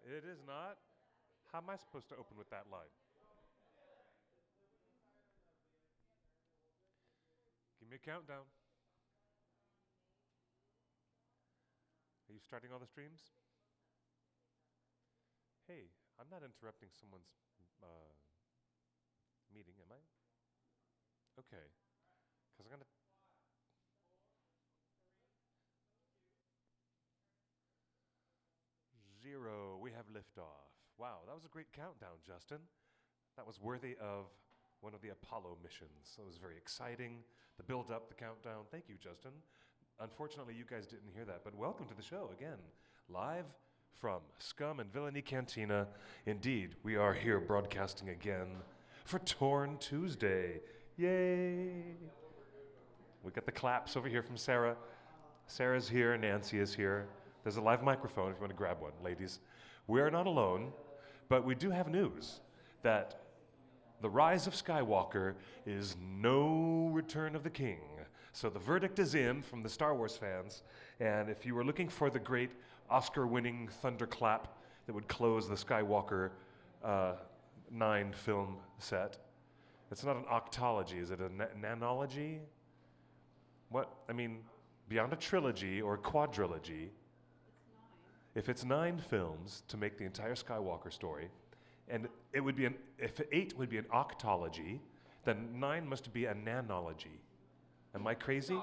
It is not. How am I supposed to open with that line? Give me a countdown. Are you starting all the streams? Hey, I'm not interrupting someone's uh, meeting, am I? Okay, because I'm gonna. 0. We have liftoff. Wow, that was a great countdown, Justin. That was worthy of one of the Apollo missions. That was very exciting. The build up, the countdown. Thank you, Justin. Unfortunately, you guys didn't hear that, but welcome to the show again, live from Scum and Villainy Cantina. Indeed, we are here broadcasting again for Torn Tuesday. Yay! We got the claps over here from Sarah. Sarah's here, Nancy is here. There's a live microphone if you want to grab one, ladies. We are not alone, but we do have news that the rise of Skywalker is no Return of the King. So the verdict is in from the Star Wars fans, and if you were looking for the great Oscar-winning thunderclap that would close the Skywalker 9 film set, it's not an octology, is it a nanology? What, I mean, beyond a trilogy or a quadrilogy, if it's 9 films to make the entire Skywalker story, and it would be if 8 would be an octology, then 9 must be a nanology. Am I crazy?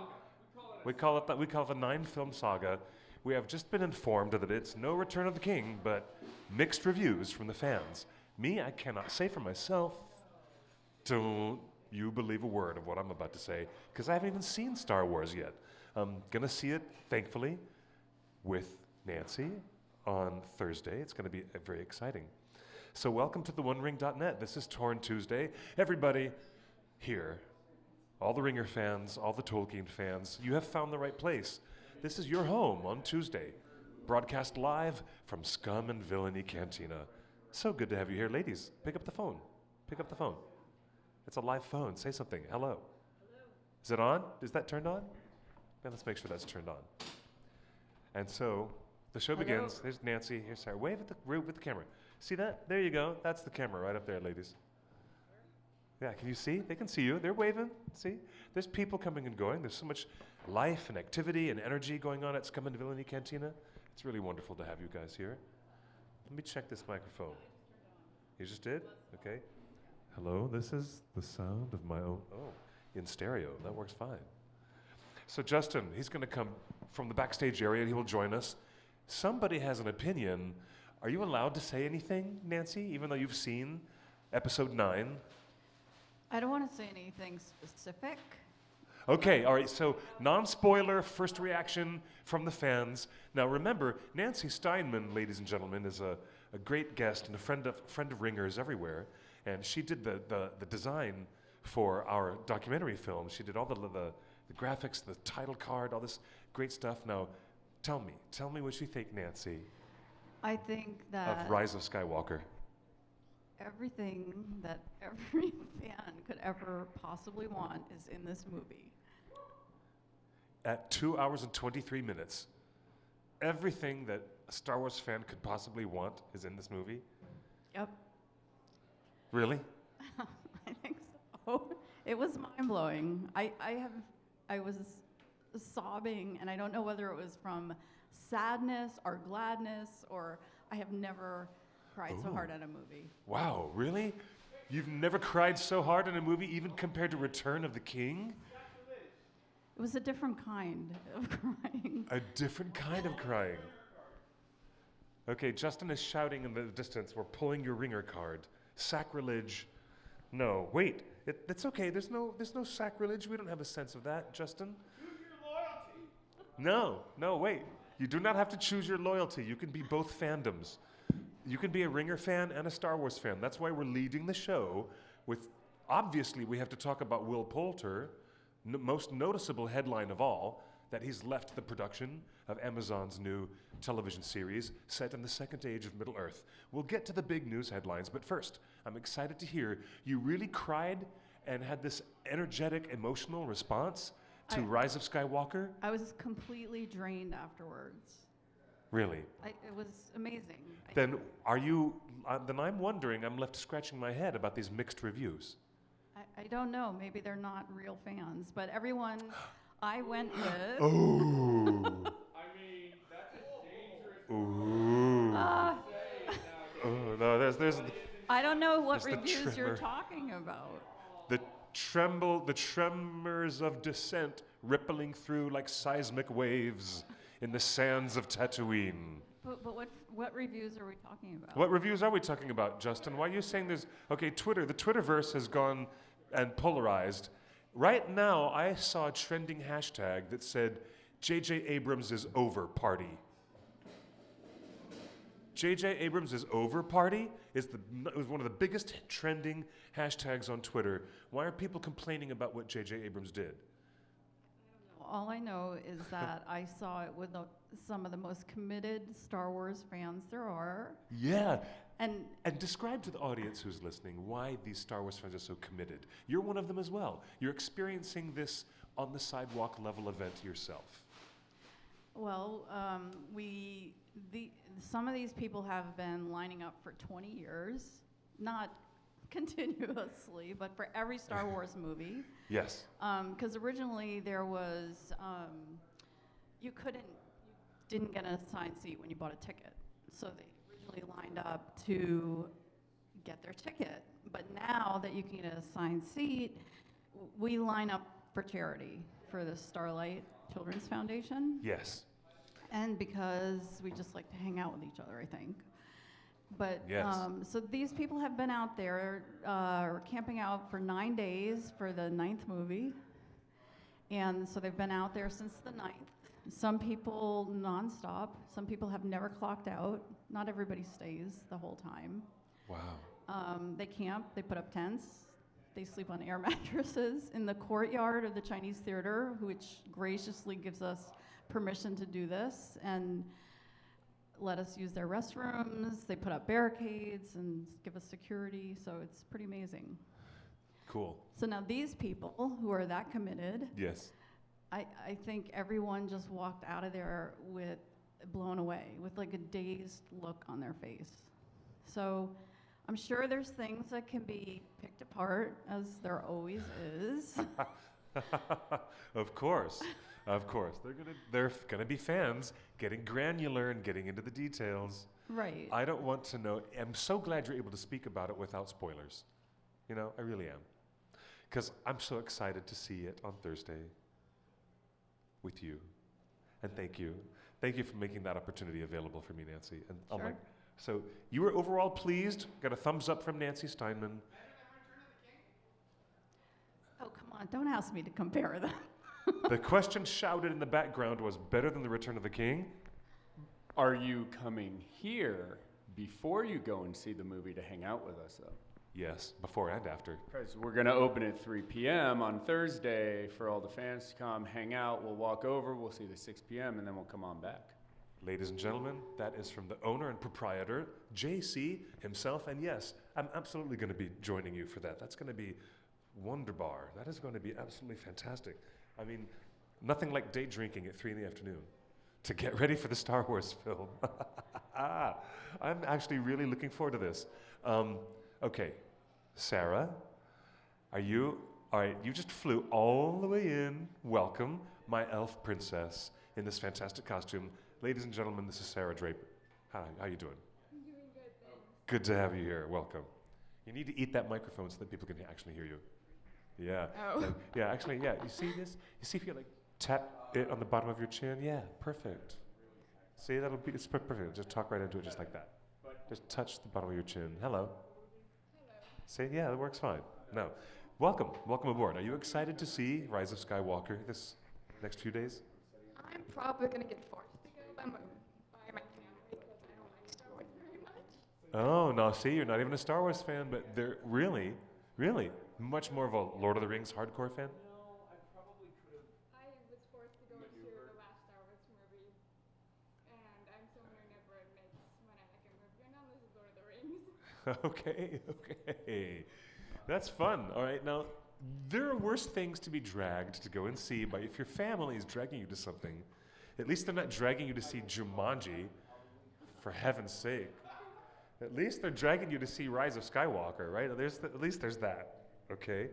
We call it the 9-film saga. We have just been informed that it's no Return of the King, but mixed reviews from the fans. Me, I cannot say for myself. Don't you believe a word of what I'm about to say, because I haven't even seen Star Wars yet. I'm gonna see it, thankfully, with Nancy on Thursday. It's gonna be very exciting. So welcome to the OneRing.net. This is Torn Tuesday. Everybody here, all the Ringer fans, all the Tolkien fans, you have found the right place. This is your home on Tuesday, broadcast live from Scum and Villainy Cantina. So good to have you here. Ladies, pick up the phone. Pick up the phone. It's a live phone. Say something. Hello. Hello. Is it on? Is that turned on? Yeah, let's make sure that's turned on. And so the show begins. There's Nancy. Here's Sarah. Wave with the camera. See that? There you go. That's the camera right up there, ladies. Yeah, can you see? They can see you. They're waving. See? There's people coming and going. There's so much life and activity and energy going on at Scum and Villainy Cantina. It's really wonderful to have you guys here. Let me check this microphone. You just did? Okay. Hello, this is the sound of my own. Oh, in stereo. That works fine. So Justin, he's going to come from the backstage area and he will join us. Somebody has an opinion. Are you allowed to say anything, Nancy, even though you've seen episode 9? I don't want to say anything specific. Okay, all right, so non-spoiler, first reaction from the fans. Now remember, Nancy Steinman, ladies and gentlemen, is a great guest and a friend of Ringers everywhere. And she did the design for our documentary film. She did all the graphics, the title card, all this great stuff. Now, tell me what you think, Nancy. I think that of Rise of Skywalker. Everything that every fan could ever possibly want is in this movie. At 2 hours and 23 minutes, everything that a Star Wars fan could possibly want is in this movie? Yep. Really? I think so. It was mind-blowing. I was sobbing, and I don't know whether it was from sadness or gladness, or I have never cried so hard at a movie. Wow, really? You've never cried so hard in a movie, even compared to Return of the King? It was a different kind of crying. A different kind of crying. Okay, Justin is shouting in the distance, we're pulling your ringer card. Sacrilege. No, wait, it's okay, there's no sacrilege, we don't have a sense of that, Justin. Choose your loyalty. No, wait. You do not have to choose your loyalty. You can be both fandoms. You can be a Ringer fan and a Star Wars fan. That's why we're leading the show with, obviously we have to talk about Will Poulter, most noticeable headline of all, that he's left the production of Amazon's new television series set in the second age of Middle-earth. We'll get to the big news headlines, but first, I'm excited to hear you really cried and had this energetic, emotional response to Rise of Skywalker. I was completely drained afterwards. Really? It was amazing. Then are you, then I'm wondering, I'm left scratching my head about these mixed reviews. I don't know. Maybe they're not real fans, but everyone I went with. Oh. I mean, that's a dangerous Ooh. Uh, Oh, no, there's I don't know what There's the reviews you're tremor. talking about. the tremors of dissent rippling through like seismic waves in the sands of Tatooine. But what reviews are we talking about? What reviews are we talking about, Justin? Why are you saying there's... Okay, Twitter, the Twitterverse has gone and polarized. Right now, I saw a trending hashtag that said, J.J. Abrams is over party. J.J. Abrams is over party it was one of the biggest trending hashtags on Twitter. Why are people complaining about what J.J. Abrams did? All I know is that I saw it with some of the most committed Star Wars fans there are. Yeah. And describe to the audience who's listening why these Star Wars fans are so committed. You're one of them as well. You're experiencing this on the sidewalk level event yourself. well, some of these people have been lining up for 20 years, not continuously, but for every Star Wars movie. Yes. Because originally there was, you didn't get an assigned seat when you bought a ticket. So they originally lined up to get their ticket. But now that you can get an assigned seat, we line up for charity for the Starlight Children's Foundation. Yes. And because we just like to hang out with each other, I think. But Yes. so these people have been out there camping out for 9 days for the 9th movie. And so they've been out there since the 9th. Some people nonstop. Some people have never clocked out. Not everybody stays the whole time. Wow. They camp, they put up tents, they sleep on air mattresses in the courtyard of the Chinese Theater, which graciously gives us permission to do this and let us use their restrooms. They put up barricades and give us security, so it's pretty amazing. Cool. So now these people who are that committed, Yes. I think everyone just walked out of there blown away, with like a dazed look on their face. So I'm sure there's things that can be picked apart, as there always is. Of course. Of course. They're gonna be fans getting granular and getting into the details. Right. I don't want to know. I'm so glad you're able to speak about it without spoilers. You know, I really am. Because I'm so excited to see it on Thursday with you. And thank you. Thank you for making that opportunity available for me, Nancy. And Sure. So you were overall pleased? Got a thumbs up from Nancy Steinman. Oh, come on, don't ask me to compare them. The question shouted in the background was, better than The Return of the King? Are you coming here before you go and see the movie to hang out with us, though? Yes, before and after. Because we're going to open at 3 p.m. on Thursday for all the fans to come, hang out. We'll walk over, we'll see the 6 p.m., and then we'll come on back. Ladies and gentlemen, that is from the owner and proprietor, JC himself. And yes, I'm absolutely going to be joining you for that. That's going to be wonderbar. That is going to be absolutely fantastic. I mean, nothing like day drinking at 3 in the afternoon to get ready for the Star Wars film. I'm actually really looking forward to this. Okay, Sarah, all right, you just flew all the way in. Welcome, my elf princess in this fantastic costume. Ladies and gentlemen, this is Sarah Draper. Hi, how you doing? I'm doing good, thanks. Good to have you here. Welcome. You need to eat that microphone so that people can actually hear you. Yeah. Oh. Yeah, actually, yeah. You see this? You see if you like tap it on the bottom of your chin? Yeah, perfect. See, it's perfect. Just talk right into it just like that. Just touch the bottom of your chin. Hello. Hello. See, yeah, that works fine. No. Welcome aboard. Are you excited to see Rise of Skywalker this next few days? I'm probably going to get forced to go by my family because I don't like Star Wars very much. Oh, no, see, you're not even a Star Wars fan, but they're really much more of a Lord of the Rings hardcore fan? I was forced to go to the last Star Wars movie, and I'm someone who never admits when I like a movie or not, this is Lord of the Rings. Okay. That's fun. All right, now, there are worse things to be dragged to go and see, but if your family is dragging you to something, at least they're not dragging you to see Jumanji For heaven's sake. At least they're dragging you to see Rise of Skywalker, right? At least there's that, okay?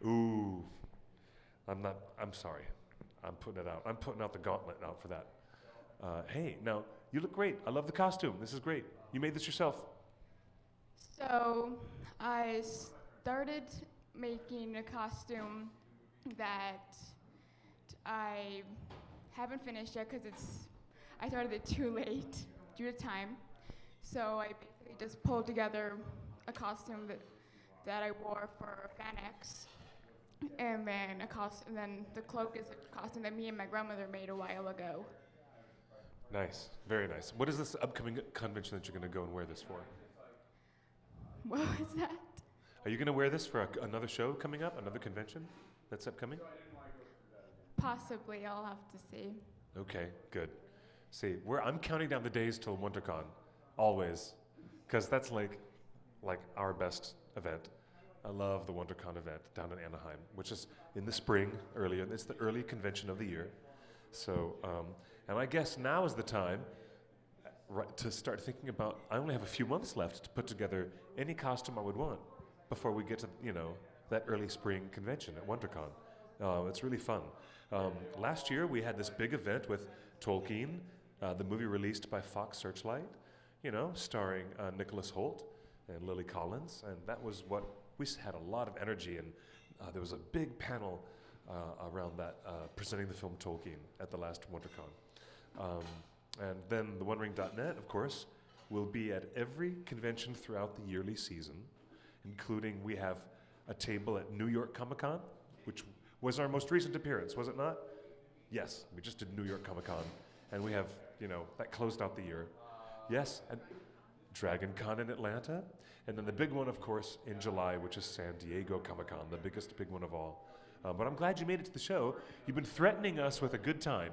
Ooh. I'm sorry. I'm putting it out. I'm putting out the gauntlet out for that. Hey, now, you look great. I love the costume. This is great. You made this yourself. So I started making a costume that I haven't finished yet because I started it too late due to time. So I basically just pulled together a costume that I wore for FanX, and then the cloak is a costume that me and my grandmother made a while ago. Nice. Very nice. What is this upcoming convention that you're going to go and wear this for? What was that? Are you going to wear this for another show coming up, another convention that's upcoming? Possibly, I'll have to see. Okay, good. See, I'm counting down the days till WonderCon, always, because that's like our best event. I love the WonderCon event down in Anaheim, which is in the spring, earlier. It's the early convention of the year. So, and I guess now is the time to start thinking about, I only have a few months left to put together any costume I would want before we get to, that early spring convention at WonderCon. It's really fun. Last year we had this big event with Tolkien, the movie released by Fox Searchlight, starring Nicholas Hoult and Lily Collins, and that was we had a lot of energy, and there was a big panel around that presenting the film Tolkien at the last WonderCon. And then the OneRing.net, of course, will be at every convention throughout the yearly season, including we have a table at New York Comic Con, which was our most recent appearance, was it not? Yes, we just did New York Comic Con, and we have, that closed out the year. Yes, and Dragon Con in Atlanta, and then the big one, of course, in July, which is San Diego Comic Con, the biggest big one of all. But I'm glad you made it to the show. You've been threatening us with a good time.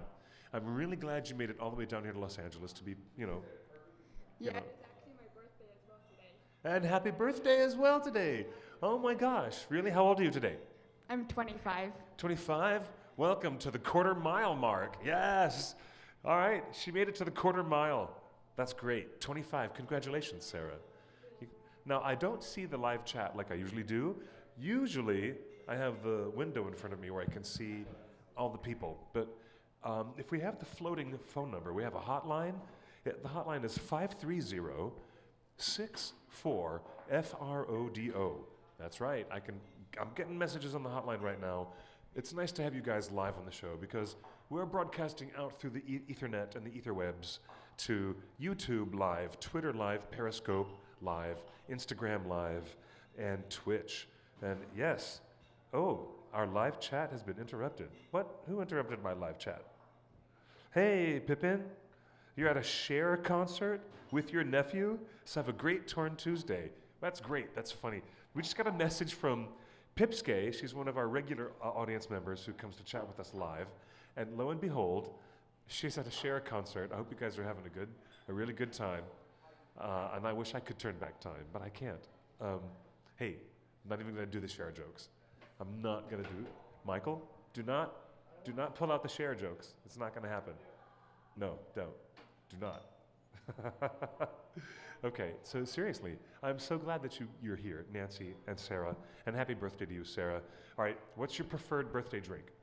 I'm really glad you made it all the way down here to Los Angeles to be, Yeah, it's actually my birthday as well today. And happy birthday as well today. Oh my gosh, really? How old are you today? I'm 25. 25? Welcome to the quarter mile mark. Yes. All right, she made it to the quarter mile. That's great. 25. Congratulations, Sarah. Now, I don't see the live chat like I usually do. Usually, I have the window in front of me where I can see all the people. But if we have the floating phone number, we have a hotline. The hotline is 530-64-FRODO. That's right. I'm getting messages on the hotline right now. It's nice to have you guys live on the show because we're broadcasting out through the Ethernet and the Etherwebs to YouTube Live, Twitter Live, Periscope Live, Instagram Live, and Twitch. And yes, our live chat has been interrupted. What? Who interrupted my live chat? Hey, Pippin, you're at a Cher concert with your nephew? So have a great Torn Tuesday. That's great. That's funny. We just got a message from Pipske. She's one of our regular audience members who comes to chat with us live. And lo and behold, she's at a Cher concert. I hope you guys are having a really good time. And I wish I could turn back time, but I can't. Hey, I'm not even going to do the Cher jokes. I'm not going to do it. Michael, do not pull out the Cher jokes. It's not going to happen. No, don't. Do not. Okay, so seriously, I'm so glad that you're here, Nancy and Sarah, and happy birthday to you, Sarah. All right, what's your preferred birthday drink?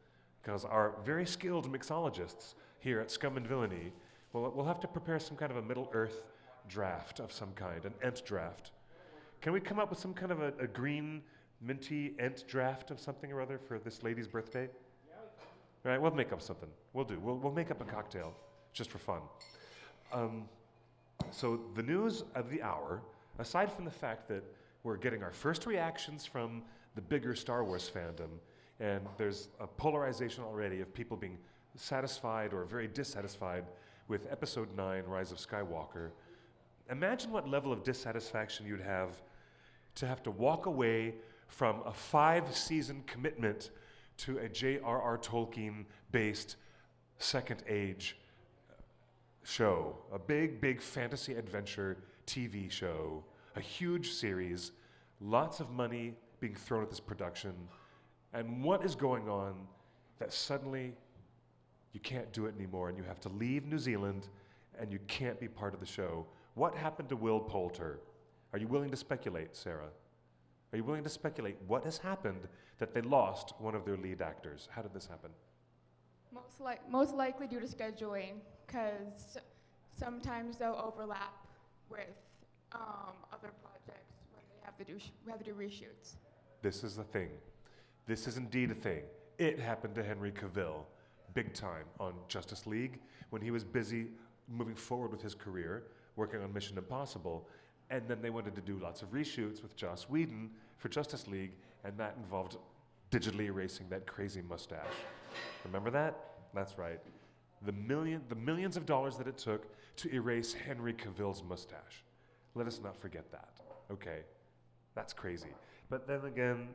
Because our very skilled mixologists here at Scum and Villainy, we'll have to prepare some kind of a Middle-earth draft of some kind, an Ent draft. Can we come up with some kind of a green, minty Ent draft of something or other for this lady's birthday? All right, we'll make up something. We'll make up a cocktail just for fun. So the news of the hour, aside from the fact that we're getting our first reactions from the bigger Star Wars fandom, and there's a polarization already of people being satisfied or very dissatisfied with Episode 9, Rise of Skywalker, imagine what level of dissatisfaction you'd have to walk away from a 5-season commitment to a J.R.R. Tolkien-based Second Age show, a big fantasy adventure TV show, a huge series, lots of money being thrown at this production, and what is going on that suddenly you can't do it anymore and you have to leave New Zealand and you can't be part of the show. What happened to Will Poulter? Are you willing to speculate, Sarah? Are you willing to speculate what has happened that they lost one of their lead actors? How did this happen? Most likely due to scheduling, because sometimes they'll overlap with other projects when they have to do reshoots. This is the thing. This is indeed a thing. It happened to Henry Cavill big time on Justice League when he was busy moving forward with his career, working on Mission Impossible, and then they wanted to do lots of reshoots with Joss Whedon for Justice League, and that involved digitally erasing that crazy mustache. Remember that? That's right. The millions of dollars that it took to erase Henry Cavill's mustache. Let us not forget that. Okay, that's crazy. But then again,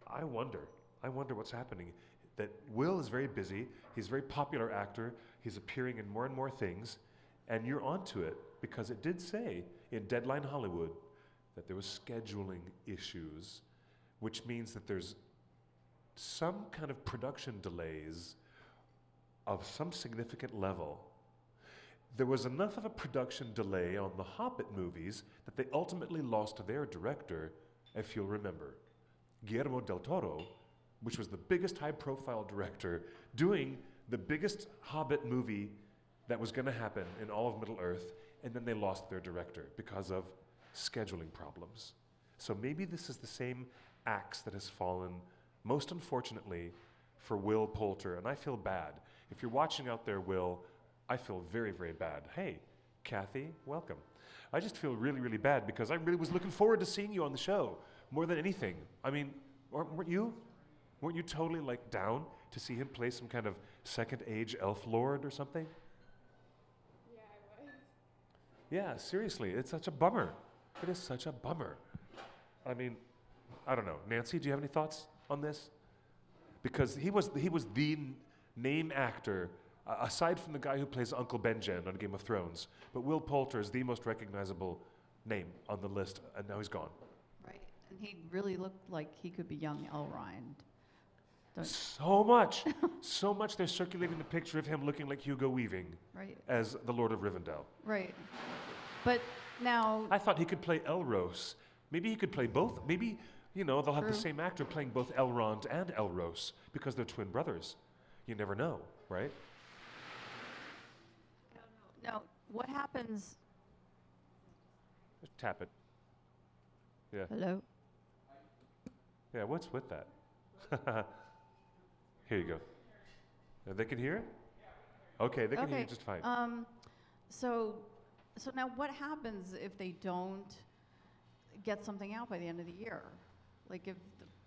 I wonder what's happening. That Will is very busy, he's a very popular actor, he's appearing in more and more things, and you're onto it because it did say in Deadline Hollywood that there was scheduling issues, which means that there's some kind of production delays of some significant level. There was enough of a production delay on the Hobbit movies that they ultimately lost their director, if you'll remember. Guillermo del Toro, which was the biggest high-profile director, doing the biggest Hobbit movie that was going to happen in all of Middle-earth, and then they lost their director because of scheduling problems. So maybe this is the same axe that has fallen, most unfortunately, for Will Poulter, and I feel bad. If you're watching out there, Will, I feel very, very bad. Hey, Kathy, welcome. I just feel really, really bad because I really was looking forward to seeing you on the show more than anything. I mean, weren't you? Weren't you totally like down to see him play some kind of second age elf lord or something? Yeah, I was. Yeah, seriously, it's such a bummer. It is such a bummer. I mean, I don't know. Nancy, do you have any thoughts on this? Because he was the name actor, aside from the guy who plays Uncle Benjen on Game of Thrones, but Will Poulter is the most recognizable name on the list, and now he's gone. Right, and he really looked like he could be young Elrond. So much they're circulating the picture of him looking like Hugo Weaving Right, as the Lord of Rivendell. right. But now, I thought he could play Elros. Maybe he could play both. Maybe, they'll have the True. same actor playing both Elrond and Elros because they're twin brothers. You never know, right? now, what happens? Just tap it. Yeah. Hello? Yeah, what's with that? Here you go. They can hear it? Okay, they can hear you just fine. So now what happens if they don't get something out by the end of the year? Like if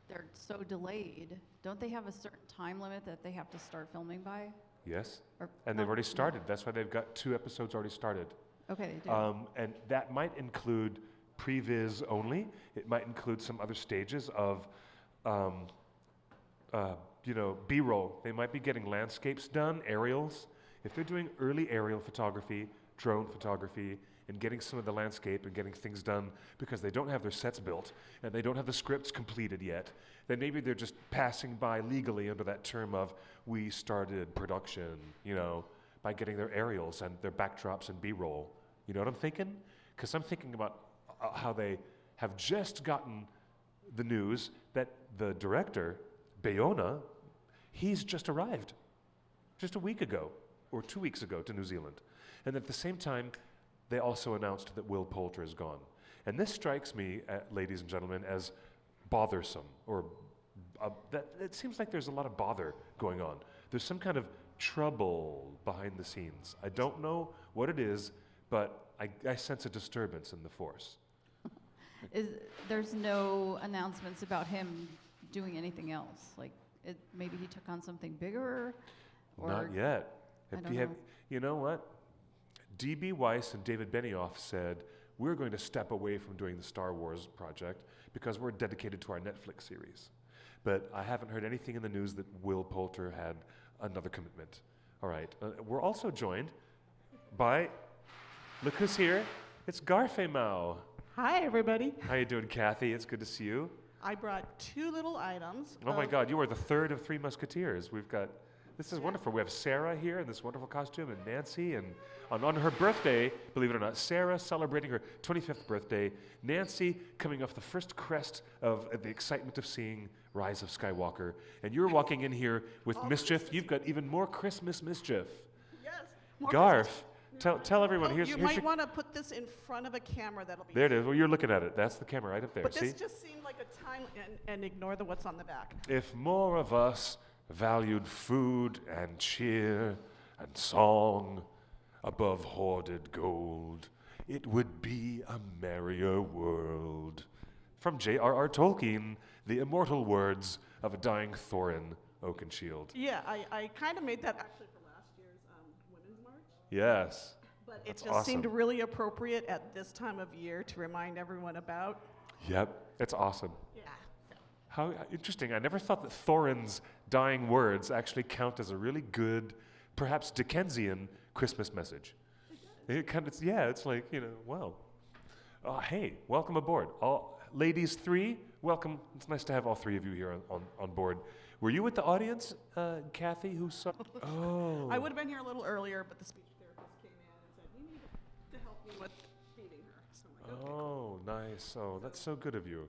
they're so delayed, don't they have a certain time limit that they have to start filming by? Yes, Or and they've already started. That's why they've got 2 episodes already started. Okay, they do. And that might include previs only. It might include some other stages of, B-roll. They might be getting landscapes done, aerials. If they're doing early aerial photography, drone photography, and getting some of the landscape and getting things done because they don't have their sets built and they don't have the scripts completed yet, then maybe they're just passing by legally under that term of we started production, by getting their aerials and their backdrops and B-roll. You know what I'm thinking? Because I'm thinking about how they have just gotten the news that the director, Bayona, he's just arrived just a week ago or 2 weeks ago to New Zealand. And at the same time, they also announced that Will Poulter is gone. And this strikes me, ladies and gentlemen, as bothersome, or that it seems like there's a lot of bother going on. There's some kind of trouble behind the scenes. I don't know what it is, but I sense a disturbance in the force. There's no announcements about him doing anything else? Like maybe he took on something bigger? Or Not yet. I If don't he had, know. you know what? D.B. Weiss and David Benioff said, we're going to step away from doing the Star Wars project because we're dedicated to our Netflix series. But I haven't heard anything in the news that Will Poulter had another commitment. All right. We're also joined by, look who's here. It's Garfemau. Hi, everybody. How you doing, Kathy? It's good to see you. I brought 2 little items. Oh my God, you are the third of 3 Musketeers. We've got This is wonderful. We have Sarah here in this wonderful costume, and Nancy, and on her birthday, believe it or not, Sarah celebrating her 25th birthday, Nancy coming off the first crest of the excitement of seeing Rise of Skywalker, and you're walking in here with mischief. You've got even more Christmas mischief. Yes. more Garf, Christmas. tell everyone. Oh, here's you here's might your, want to put this in front of a camera. That'll be. there it is. Well, you're looking at it. That's the camera right up there. But See? this just seemed like a time, and ignore the what's on the back. If more of us valued food and cheer and song above hoarded gold, it would be a merrier world. From J.R.R. Tolkien, the immortal words of a dying Thorin Oakenshield. Yeah, I kind of made that actually for last year's Women's March. Yes. But it That's just seemed awesome. really appropriate at this time of year to remind everyone about. Yep, it's awesome. Yeah. How interesting. I never thought that Thorin's dying words actually count as a really good, perhaps Dickensian Christmas message. It kind of, yeah, it's like, wow. Hey, welcome aboard. All ladies 3, welcome. It's nice to have all 3 of you here on board. Were you with the audience, Kathy, who saw? Oh. I would have been here a little earlier, but the speech therapist came in and said, "We need to help you with feeding her." So I'm like, "Okay, Oh, nice. Oh, that's so good of you.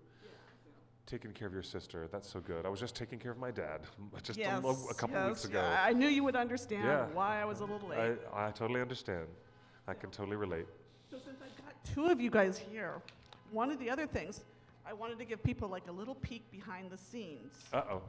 Taking care of your sister. That's so good. I was just taking care of my dad just a couple weeks ago. Yeah, I knew you would understand Yeah. why I was a little late. I totally understand. I can totally relate. So since I've got 2 of you guys here, one of the other things, I wanted to give people like a little peek behind the scenes. Uh-oh.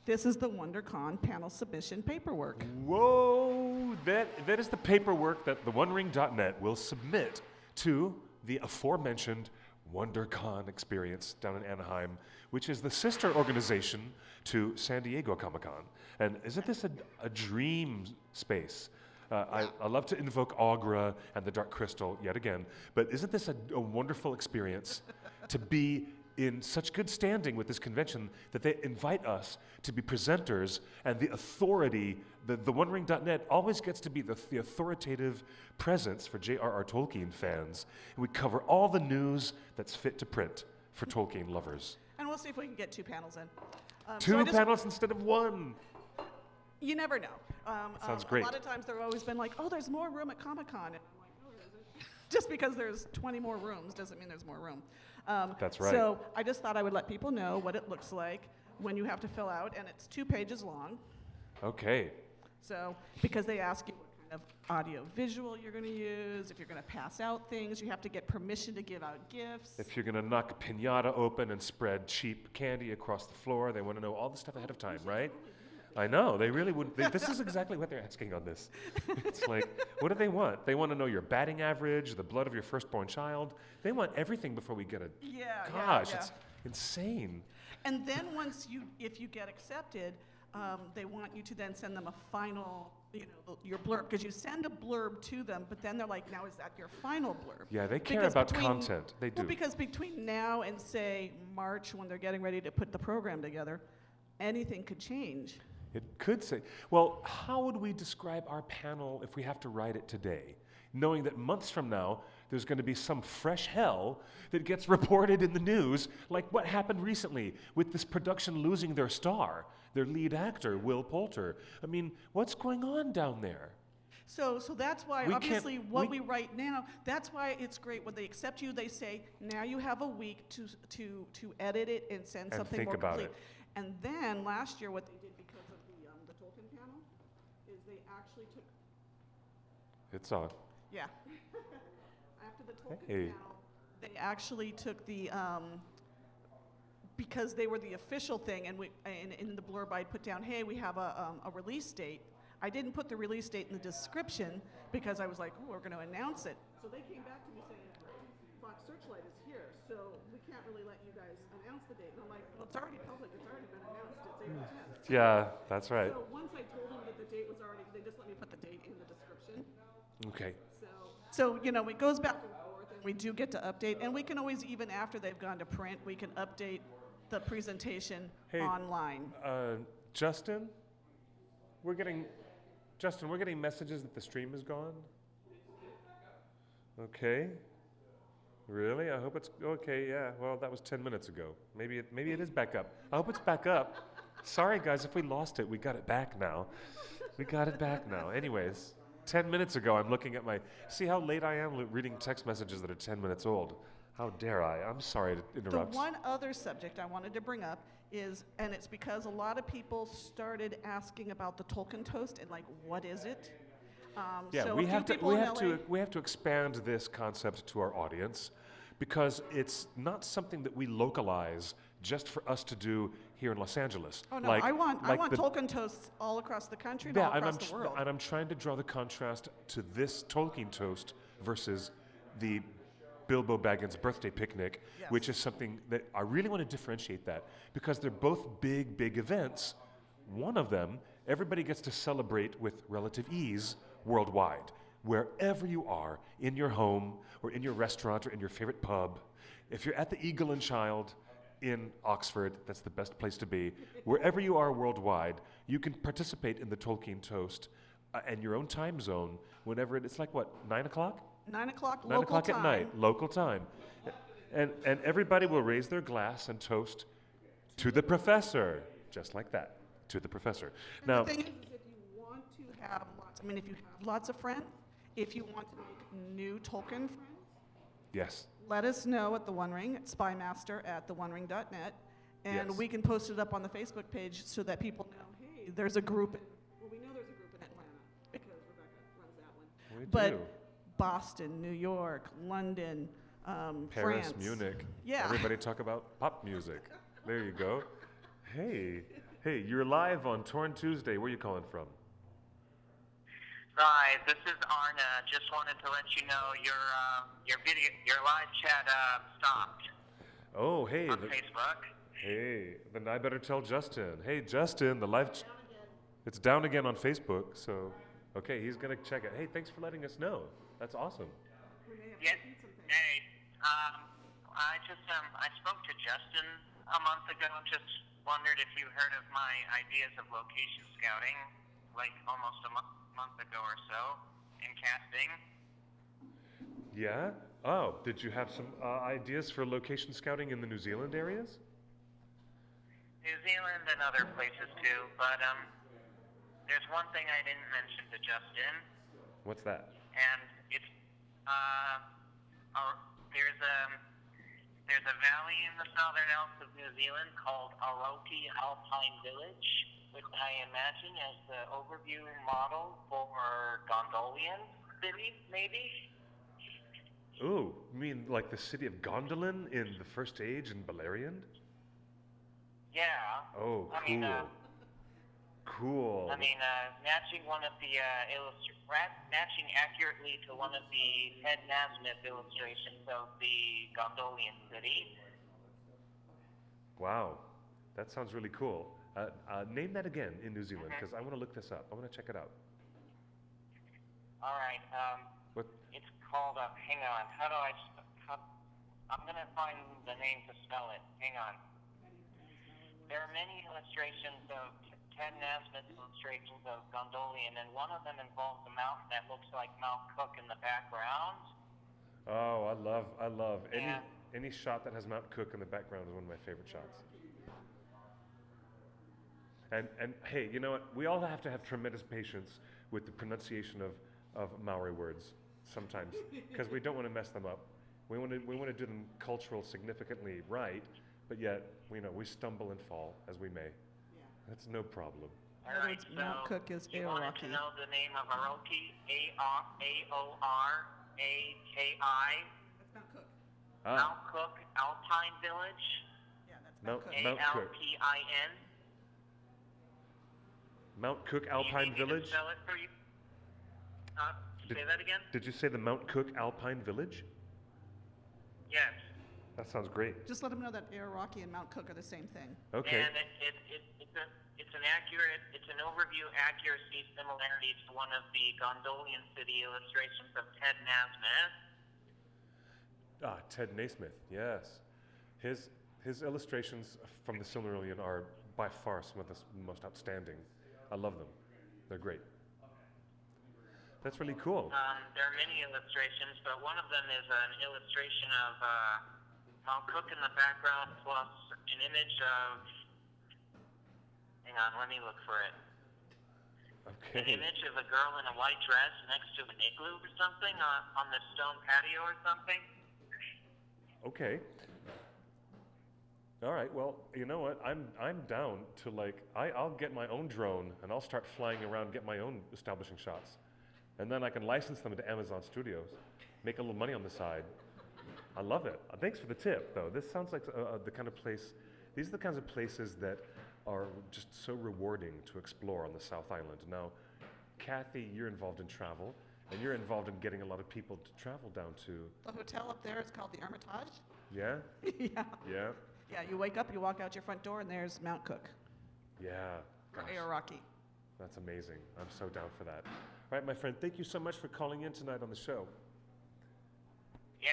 This is the WonderCon panel submission paperwork. Whoa! That is the paperwork that the OneRing.net will submit to the aforementioned WonderCon experience down in Anaheim, which is the sister organization to San Diego Comic-Con. And isn't this a dream space? I love to invoke Aughra and the Dark Crystal yet again, but isn't this a wonderful experience to be in such good standing with this convention that they invite us to be presenters, and the authority, the OneRing.net always gets to be the authoritative presence for J.R.R. Tolkien fans. And we cover all the news that's fit to print for Tolkien lovers. And we'll see if we can get 2 panels in. So 2 I just- panels instead of 1. You never know. Sounds great. A lot of times they've always been like, "Oh, there's more room at Comic-Con." And I'm like, "Oh, there isn't." Just because there's 20 more rooms doesn't mean there's more room. That's right. So I just thought I would let people know what it looks like when you have to fill out, and it's 2 pages long. Okay. So, because they ask you what kind of audio visual you're going to use, if you're going to pass out things, you have to get permission to give out gifts. If you're going to knock a piñata open and spread cheap candy across the floor, they want to know all the stuff ahead of time, right? I know, they really would. This is exactly what they're asking on this. It's like, what do they want? They want to know your batting average, the blood of your firstborn child. They want everything before we get a. Gosh, it's insane. And then if you get accepted, they want you to then send them a final, your blurb, because you send a blurb to them, but then they're like, "Now is that your final blurb?" Yeah, they care Because about between- content. They do. Well, because between now and say March, when they're getting ready to put the program together, anything could change. It could say, well, how would we describe our panel if we have to write it today? Knowing that months from now, there's going to be some fresh hell that gets reported in the news, like what happened recently with this production losing their star, their lead actor, Will Poulter. I mean, what's going on down there? So that's why, We can't- obviously, what we write now, that's why it's great. When they accept you, they say, now you have a week to edit it and send And something think more about complete. it. And then last year, what they did because of the Tolkien panel is they actually took, It's on. yeah, after the Tolkien Hey. panel, they actually took the, because they were the official thing, and in the blurb I put down, hey, we have a release date. I didn't put the release date in the description because I was like, oh, we're going to announce it. So they came back to me saying, Fox Searchlight is here, so we can't really let you guys announce the date. And I'm like, well, it's already public. It's already been announced. It's April 10th. Yeah, that's right. So once I told them that the date was already, they just let me put the date in the description. Okay. So it goes back and forth, and we do get to update. And we can always, even after they've gone to print, we can update the presentation Hey, online. Justin, we're getting messages that the stream is gone. Okay. Really? I hope it's okay. Yeah. Well, that was 10 minutes ago. Maybe it is back up. I hope it's back up. Sorry, guys, if we lost it, we got it back now. We got it back now. Anyways, 10 minutes ago, I'm looking at my. See how late I am reading text messages that are 10 minutes old? How dare I? I'm sorry to interrupt. The one other subject I wanted to bring up is, and it's because a lot of people started asking about the Tolkien toast and like, what is it? Yeah, so we a few have to people we in have LA to we have to expand this concept to our audience, because it's not something that we localize just for us to do here in Los Angeles. Oh no, Like- I want like the- Tolkien toasts all across the country and Yeah, all across the world. and I'm trying to draw the contrast to this Tolkien toast versus the Bilbo Baggins birthday picnic, Yes. which is something that I really want to differentiate that, because they're both big, big events. One of them, everybody gets to celebrate with relative ease worldwide, wherever you are, in your home or in your restaurant or in your favorite pub. If you're at the Eagle and Child in Oxford, that's the best place to be. Wherever you are worldwide, you can participate in the Tolkien toast in your own time zone whenever it's like what, 9 o'clock? 9 o'clock 9 local o'clock time. at night, local time. And everybody will raise their glass and toast to the professor, just like that, to the professor. And Now, the thing is if you want to have lots, I mean, if you have lots of friends, if you want to make new Tolkien friends, yes, let us know at the One Ring, at spymaster@theonering.net, and Yes. we can post it up on the Facebook page so that people know, hey, there's a group. Well, we know there's a group in Atlanta because Rebecca runs that one. we But do. Boston, New York, London, Paris, France. Munich. Yeah. Everybody talk about pop music. There you go. Hey, you're live on Torn Tuesday. Where are you calling from? Hi, this is Arna. Just wanted to let you know your live chat stopped Oh, hey. on Facebook. Hey, then I better tell Justin. Hey, Justin, the live. It's down again on Facebook, so. Okay, he's gonna check it. Hey, thanks for letting us know. That's awesome. Yeah. Hey, I spoke to Justin a month ago. Just wondered if you heard of my ideas of location scouting, like almost a month ago or so, in casting. Yeah? Oh, did you have some ideas for location scouting in the New Zealand areas? New Zealand and other places too, but there's one thing I didn't mention to Justin, What's that? and it's there's a valley in the southern Alps of New Zealand called Aroki Alpine Village, which I imagine as the overview model for Gondolian City, maybe. Ooh, you mean like the city of Gondolin in the First Age in Beleriand? Yeah. Oh, I mean, cool. matching one of the matching accurately to one of the Ted Nasmith illustrations of the Gondolian city. Wow, that sounds really cool. Name that again in New Zealand, because I want to look this up. I want to check it out. All right. What? It's called. Hang on. I'm gonna find the name to spell it. Hang on. There are many illustrations of Ted Nasmith illustrations of Gondolian, and one of them involves a mountain that looks like Mount Cook in the background. Oh, I love Yeah. any shot that has Mount Cook in the background is one of my favorite shots. And hey, you know what? We all have to have tremendous patience with the pronunciation of Maori words sometimes, because we don't want to mess them up. We want to do them cultural significantly right, but yet we stumble and fall as we may. That's no problem. All In other right, words, Mount Cook is you wanted to Aoraki. know the name of Aroki, Aoraki. That's Mount Cook. Mount Cook Alpine Village. Yeah, that's Mount Mount Cook. Cook. Alpin. Mount Cook Do Alpine you need me Village. to spell it for you? Say that again? Did you say the Mount Cook Alpine Village? Yes. That sounds great. Just let them know that Aoraki and Mount Cook are the same thing. Okay. And it's an overview accuracy similarity to one of the Gondolian city illustrations of Ted Nasmith. Ted Nasmith, yes. His illustrations from the Silmarillion are by far some of the most outstanding. I love them. They're great. That's really cool. There are many illustrations, but one of them is an illustration of Mount Cook in the background plus an image of Hang on, let me look for it. An Okay. image of a girl in a white dress next to an igloo or something on the stone patio or something. Okay. All right. Well, you know what? I'm down to like I'll get my own drone and I'll start flying around, get my own establishing shots, and then I can license them to Amazon Studios, make a little money on the side. I love it. Thanks for the tip, though. This sounds like the kind of place. These are the kinds of places that are just so rewarding to explore on the South Island. Now, Kathy, you're involved in travel, and you're involved in getting a lot of people to travel down to. The hotel up there is called the Hermitage. Yeah. Yeah. Yeah. Yeah, you wake up, you walk out your front door, and there's Mount Cook, Yeah. or Gosh, Air Rocky. that's amazing. I'm so down for that. All right, my friend. Thank you so much for calling in tonight on the show. Yeah,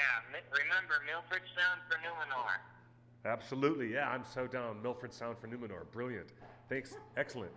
remember Milford Sound for Numenor. Absolutely, yeah, I'm so down. Milford Sound for Numenor, brilliant. Thanks, excellent.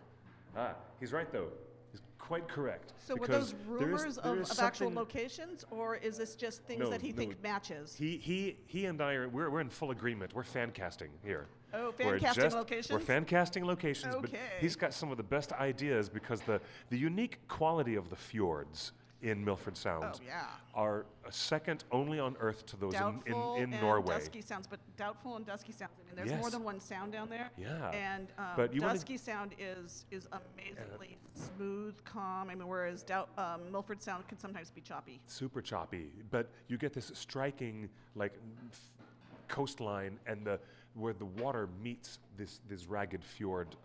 He's right though. He's quite correct. So were because those there is- rumors there is of actual something- locations, or is this just things No, that he no. thinks matches? He and I we're in full agreement. We're fan casting here. Oh, fan We're casting just- locations? We're fan casting locations, but Okay. he's got some of the best ideas because the unique quality of the fjords in Milford Sound Oh, yeah. are second only on Earth to those Doubtful in and Norway. Dusky Sounds, but Doubtful and Dusky Sounds. I mean, there's more Yes. than one sound down there. Yeah. And But you wanna- Dusky Sound is amazingly smooth, calm. I mean, whereas Milford Sound can sometimes be choppy. Super choppy, but you get this striking like coastline and where the water meets this ragged fjord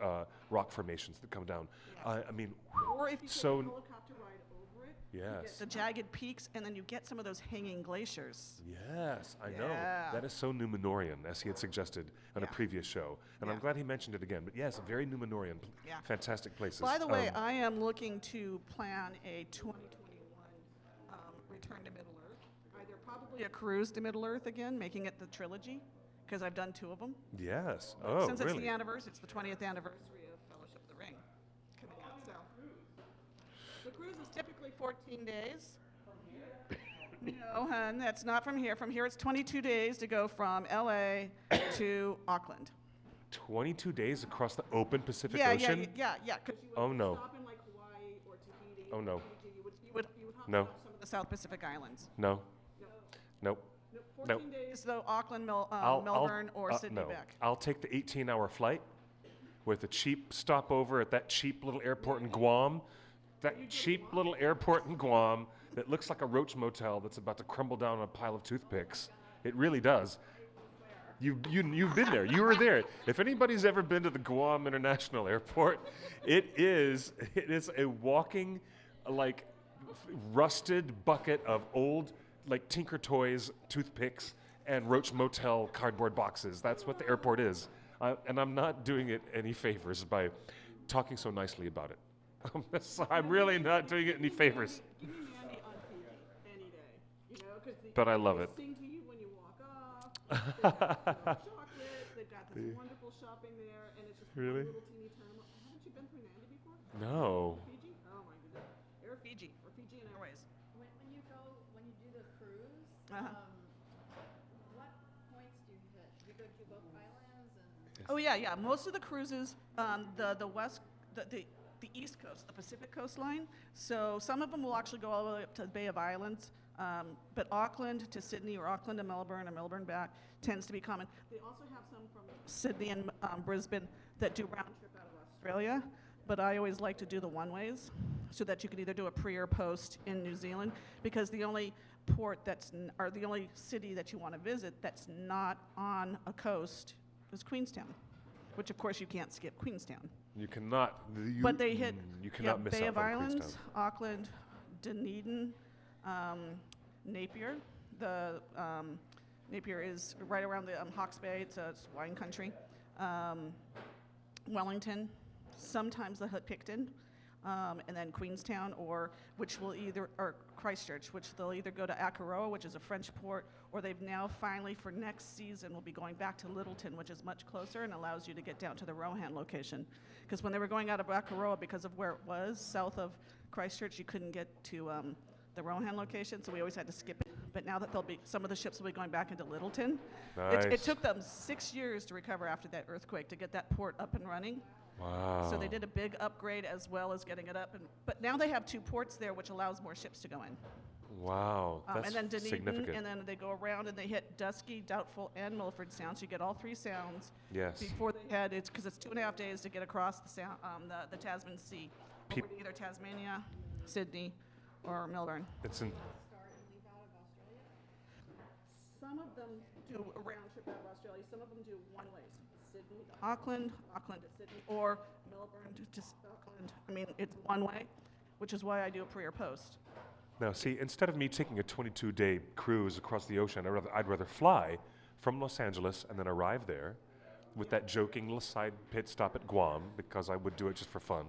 rock formations that come down. I mean, Or if you take so a helicopter ride over it, you yes, get the jagged peaks, and then you get some of those hanging glaciers. yes, I know. Yeah. That is so Numenorian, as he had suggested on a Yeah. previous show, and I'm Yeah. glad he mentioned it again. But yes, very Numenorian, Yeah. fantastic places. By the way, I am looking to plan a 2021 return to Middle Earth. Either probably a cruise to Middle Earth again, making it the trilogy, because I've done 2 of them. yes. Oh, Since it's really? the anniversary, it's the 20th anniversary of Fellowship of the Ring coming out. So the cruise is typically 14 days. No, hun, that's not from here. From here, it's 22 days to go from LA to Auckland. 22 days across the open Pacific Yeah, Ocean. yeah. Because you would Oh, no. stop in like Hawaii or Tahiti. Oh, or no. Fiji. You would hop No. off some of the South Pacific islands. No. Nope. Nope, Nope. 14 days, though, Auckland, I'll- Melbourne, or Sydney no. back. I'll take the 18-hour flight with a cheap stopover at that cheap little airport in Guam. That cheap little airport in Guam that looks like a roach motel that's about to crumble down on a pile of toothpicks. It really does. You've been there. You were there. If anybody's ever been to the Guam International Airport, it is a walking, like, rusted bucket of old, like, Tinker Toys toothpicks and Roach Motel cardboard boxes. That's what the airport is. And I'm not doing it any favors by talking so nicely about it. I'm really not doing it any favors. Give me Mandy on Fiji any day, you know, because But I love it. Sing to you when you walk off. They've got chocolates. They've got this wonderful shopping there, and it's just Really? one little teeny terminal. Haven't you been through Mandy before? No. Fiji? Oh my goodness. Air Fiji or Fijian Airways. When you do the cruise, Uh-huh. what points do you hit? Do you go to both islands and? Oh yeah. Most of the cruises, the west, the east coast, the Pacific coastline. So some of them will actually go all the way up to the Bay of Islands. But Auckland to Sydney or Auckland to Melbourne or Melbourne back tends to be common. They also have some from Sydney and Brisbane that do round trip out of Australia. But I always like to do the one-ways so that you can either do a pre or post in New Zealand, because the only port or the only city that you want to visit that's not on a coast is Queenstown, which of course you can't skip Queenstown. You cannot. But they hit You cannot miss Bay out of on Islands, Queenstown. Auckland, Dunedin, Napier. The Napier is right around the Hawke's Bay. It's wine country. Wellington, sometimes the Picton, and then Queenstown, or Christchurch, which they'll either go to Akaroa, which is a French port, or they've now finally for next season will be going back to Littleton, which is much closer and allows you to get down to the Rohan location. Because when they were going out of Akaroa, because of where it was south of Christchurch, you couldn't get to the Rohan location, so we always had to skip it. But now that some of the ships will be going back into Littleton. It Nice. took them 6 years to recover after that earthquake to get that port up and running. Wow. So they did a big upgrade as well as getting it up. But now they have 2 ports there, which allows more ships to go in. Wow. That's And then Dunedin, significant. and then they go around and they hit Dusky, Doubtful, and Milford Sound. So you get all 3 sounds Yes. before they head. It's because it's 2.5 days to get across the sound, the Tasman Sea, over to either Tasmania, Sydney, or Melbourne. It's in. Some of them do a round trip out of Australia. Some of them do one ways. Sydney to Auckland, Auckland to Sydney, or Melbourne to Auckland. I mean, it's one way, which is why I do a pre or post. Now, see, instead of me taking a 22-day cruise across the ocean, I'd rather fly from Los Angeles and then arrive there with that joking little side pit stop at Guam, because I would do it just for fun.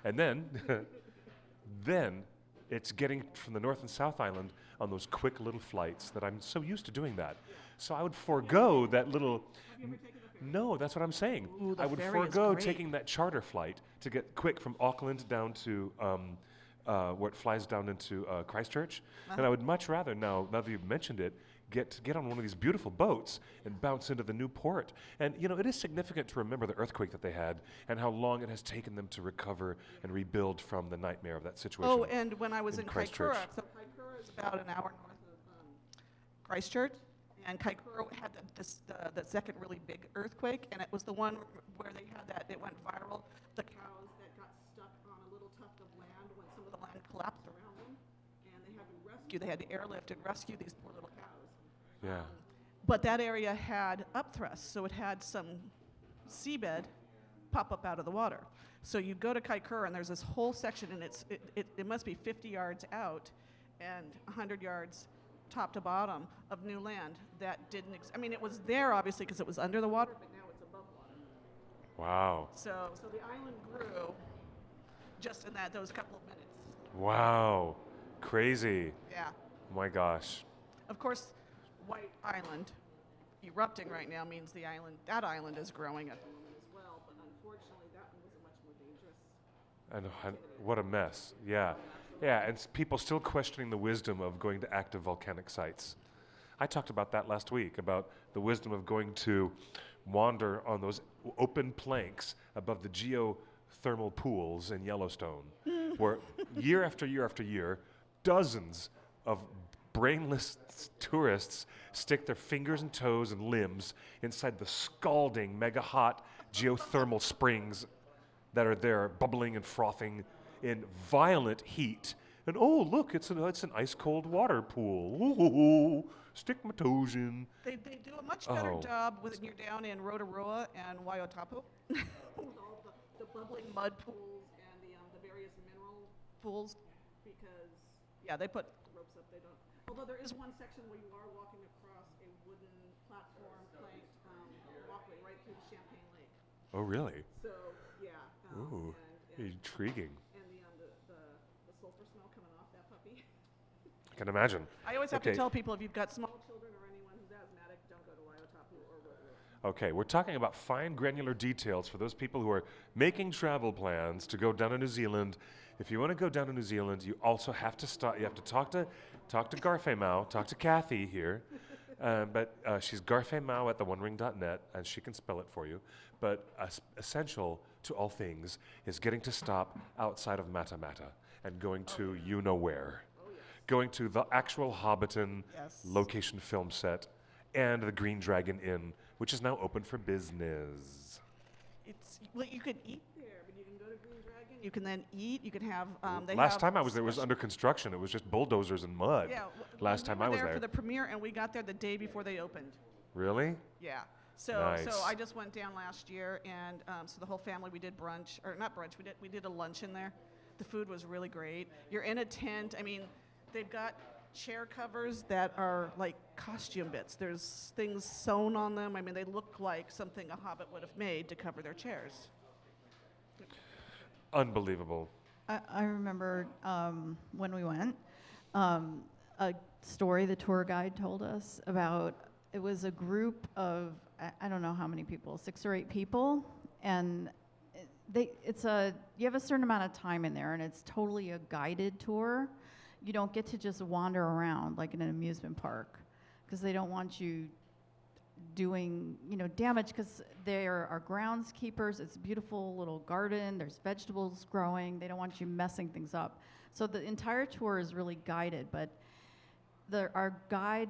And then, then it's getting from the North and South Island on those quick little flights that I'm so used to doing that. So I would forego that little. No, that's what I'm saying. Ooh, the I would ferry is forego great. taking that charter flight to get quick from Auckland down to where it flies down into Christchurch. And I would much rather now that you've mentioned it, get on one of these beautiful boats and bounce into the new port. And you know, it is significant to remember the earthquake that they had and how long it has taken them to recover and rebuild from the nightmare of that situation. Oh, and when I was in Christchurch. Kaikoura, so Kaikoura is about an hour north of Christchurch, and Kaikoura had the second really big earthquake, and it was the one where they had that, it went viral, the cows that got stuck on a little tuft of land when some of the land collapsed around them, and they had to airlift and rescue these poor little cows. Yeah. But that area had upthrust, so it had some seabed pop up out of the water. So you go to Kaikoura, and there's this whole section, and it must be 50 yards out and 100 yards top to bottom of new land that didn't I mean, it was there, obviously, because it was under the water, but now it's above water. Wow. So the island grew just in those couple of minutes. Wow. Crazy. Yeah. My gosh. Of course, White Island erupting right now means that island is growing at the moment as well, but unfortunately that one was much more dangerous. And what a mess. Yeah. Yeah, and people still questioning the wisdom of going to active volcanic sites. I talked about that last week, about the wisdom of going to wander on those open planks above the geothermal pools in Yellowstone, where year after year after year, dozens of brainless tourists stick their fingers and toes and limbs inside the scalding, mega hot geothermal springs that are there, bubbling and frothing in violent heat. And oh, look, it's an ice cold water pool. Ooh, stick my toes in. They do a much better job when you're down in Rotorua and Waiatapu with all the bubbling mud pools and the various mineral pools, because they put ropes up. They don't. Although there is one section where you are walking across a wooden platform planked walkway right through the Champagne Lake. Oh, really? So Ooh, and intriguing. the sulfur smell coming off that puppy. I can imagine. I always have to tell people, if you've got small children or anyone who's asthmatic, don't go to Waiatapu or Rotorua. Okay, we're talking about fine granular details for those people who are making travel plans to go down to New Zealand. If you want to go down to New Zealand, you also have to start. You have to talk to Garfei-Mao, talk to Kathy here. But she's Garfei-Mao at theonering.net, and she can spell it for you. But essential to all things is getting to stop outside of Mata Mata and going to you-know-where. Going to the actual Hobbiton location film set and the Green Dragon Inn, which is now open for business. You could eat there, but you can go to Green Dragon. You can then eat. You can have. Last time I was there, it was under construction. It was just bulldozers and mud. Yeah. Last time I was there for the premiere, and we got there the day before they opened. Really? Yeah. So Nice. I just went down last year, and so the whole family, we did brunch, or not brunch. We did a lunch in there. The food was really great. You're in a tent. I mean, they've got chair covers that are like costume bits. There's things sewn on them. I mean, they look like something a hobbit would have made to cover their chairs. Unbelievable. I remember when we went, a story the tour guide told us about. It was a group of, I don't know how many people, 6 or 8 people, and you have a certain amount of time in there, and it's totally a guided tour. You don't get to just wander around like in an amusement park, because they don't want you doing, damage because they're our groundskeepers. It's a beautiful little garden. There's vegetables growing. They don't want you messing things up. So the entire tour is really guided, but our guide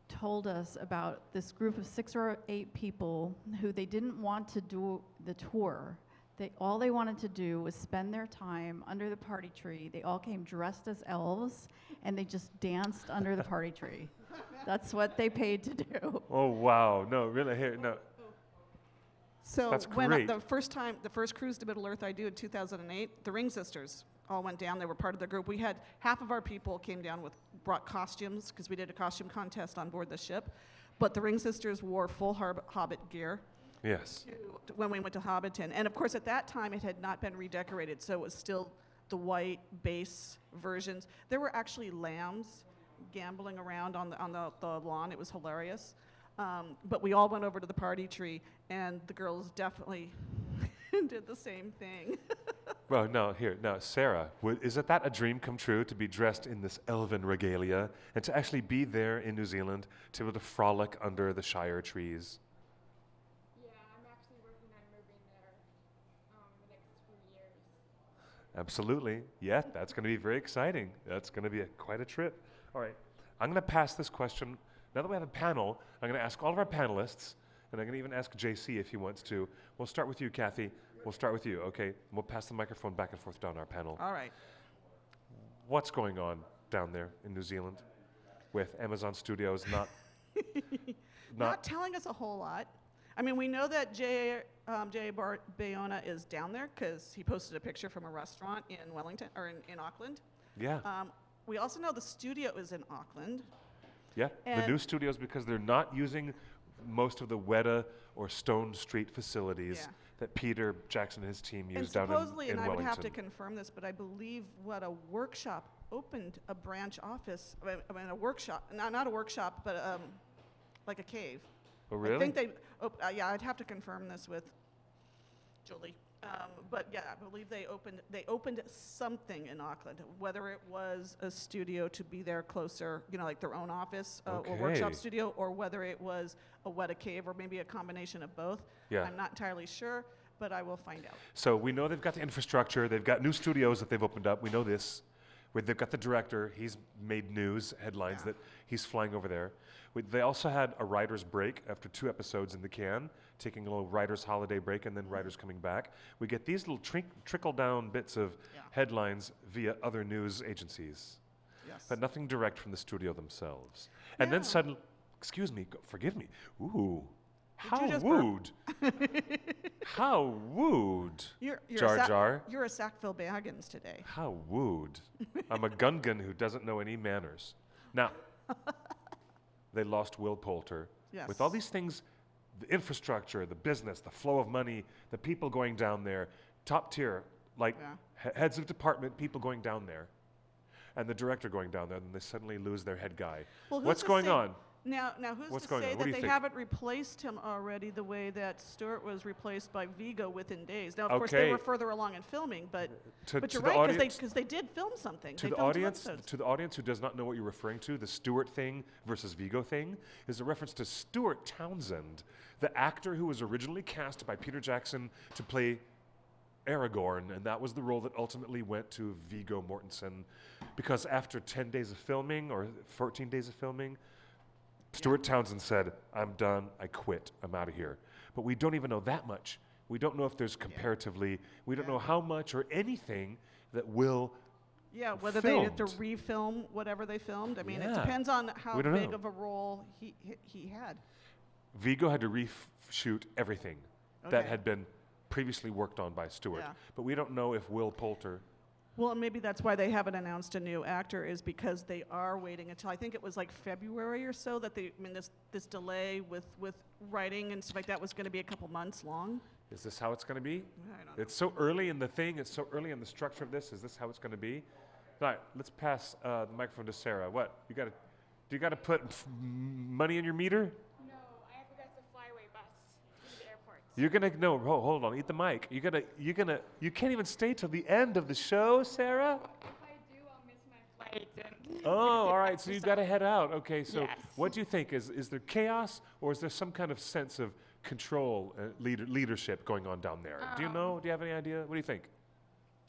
told us about this group of 6 or 8 people who they didn't want to do the tour. All they wanted to do was spend their time under the party tree. They all came dressed as elves, and they just danced under the party tree. That's what they paid to do. Oh, wow. No, really, here, no. So That's when great. the first cruise to Middle Earth I did in 2008, the Ring Sisters all went down. They were part of the group. We had half of our people brought costumes because we did a costume contest on board the ship. But the Ring Sisters wore full Hobbit gear. Yes. When we went to Hobbiton. And of course, at that time, it had not been redecorated, so it was still the white base versions. There were actually lambs gambling around on the lawn. It was hilarious. But we all went over to the party tree, and the girls definitely did the same thing. Well, no, Sarah, isn't that a dream come true to be dressed in this elven regalia and to actually be there in New Zealand to be able to frolic under the Shire trees? I'm actually working on moving there the next few years. Absolutely. Yeah, that's going to be very exciting. That's going to be quite a trip. All right. I'm going to pass this question. Now that we have a panel, I'm going to ask all of our panelists, and I'm going to even ask JC if he wants to. We'll start with you, Kathy. We'll start with you, okay? We'll pass the microphone back and forth down our panel. All right. What's going on down there in New Zealand with Amazon Studios not telling us a whole lot. I mean, we know that J.A. Bayona is down there because he posted a picture from a restaurant in Wellington or in Auckland. Yeah. We also know the studio is in Auckland. Yeah, the new studios, because they're not using most of the Weta or Stone Street facilities that Peter Jackson and his team used down in Wellington. And I would have to confirm this, but I believe a workshop opened a branch office. I mean, a workshop, not a workshop, but like a cave. Oh, really? I think I'd have to confirm this with Julie. But yeah, I believe they opened something in Auckland. Whether it was a studio to be there closer, like their own office or workshop studio, or whether it was a Weta cave, or maybe a combination of both. Yeah. I'm not entirely sure, but I will find out. So we know they've got the infrastructure. They've got new studios that they've opened up. We know this. They've got the director. He's made news headlines that he's flying over there. They also had a writer's break after 2 episodes in the can, taking a little writer's holiday break, and then writers coming back. We get these little trickle-down bits of headlines via other news agencies, but nothing direct from the studio themselves. And then suddenly, excuse me, forgive me. Ooh, how wooed. How wooed, Jar Jar. You're a Sackville Baggins today. How wooed. I'm a Gungan who doesn't know any manners. Now, they lost Will Poulter. Yes. With all these things, the infrastructure, the business, the flow of money, the people going down there, top tier, like heads of department, people going down there, and the director going down there, and they suddenly lose their head guy. Well, what's going on? Now who's to say that they haven't replaced him already the way that Stewart was replaced by Vigo within days? Now, of course, they were further along in filming, but you're right, because they did film something. To the audience who does not know what you're referring to, the Stewart thing versus Vigo thing is a reference to Stuart Townsend, the actor who was originally cast by Peter Jackson to play Aragorn, and that was the role that ultimately went to Viggo Mortensen, because after 10 days of filming or 14 days of filming, Stuart Townsend said, "I'm done, I quit, I'm out of here." But we don't even know that much. We don't know if there's comparatively, we don't know how much or anything that Will whether they had to refilm whatever they filmed. I mean, it depends on how big of a role he had. Vigo had to reshoot everything that had been previously worked on by Stewart. But we don't know if Will Poulter... Well, and maybe that's why they haven't announced a new actor, is because they are waiting until, I think it was like February or so, that this delay with writing and stuff like that was going to be a couple months long. Is this how it's going to be? I don't know. It's so early in the thing, it's so early in the structure of this. Is this how it's going to be? All right, let's pass the microphone to Sarah. What? Do you got to put money in your meter? No, I have to get the flyway bus to the airport. You're gonna hold on, eat the mic. You can't even stay till the end of the show, Sarah. If I do, I'll miss my flight. night. And Oh, all right. So you've got to head out. Okay. So Yes. what do you think? Is there chaos, or is there some kind of sense of control, leadership going on down there? Do you know? Do you have any idea? What do you think?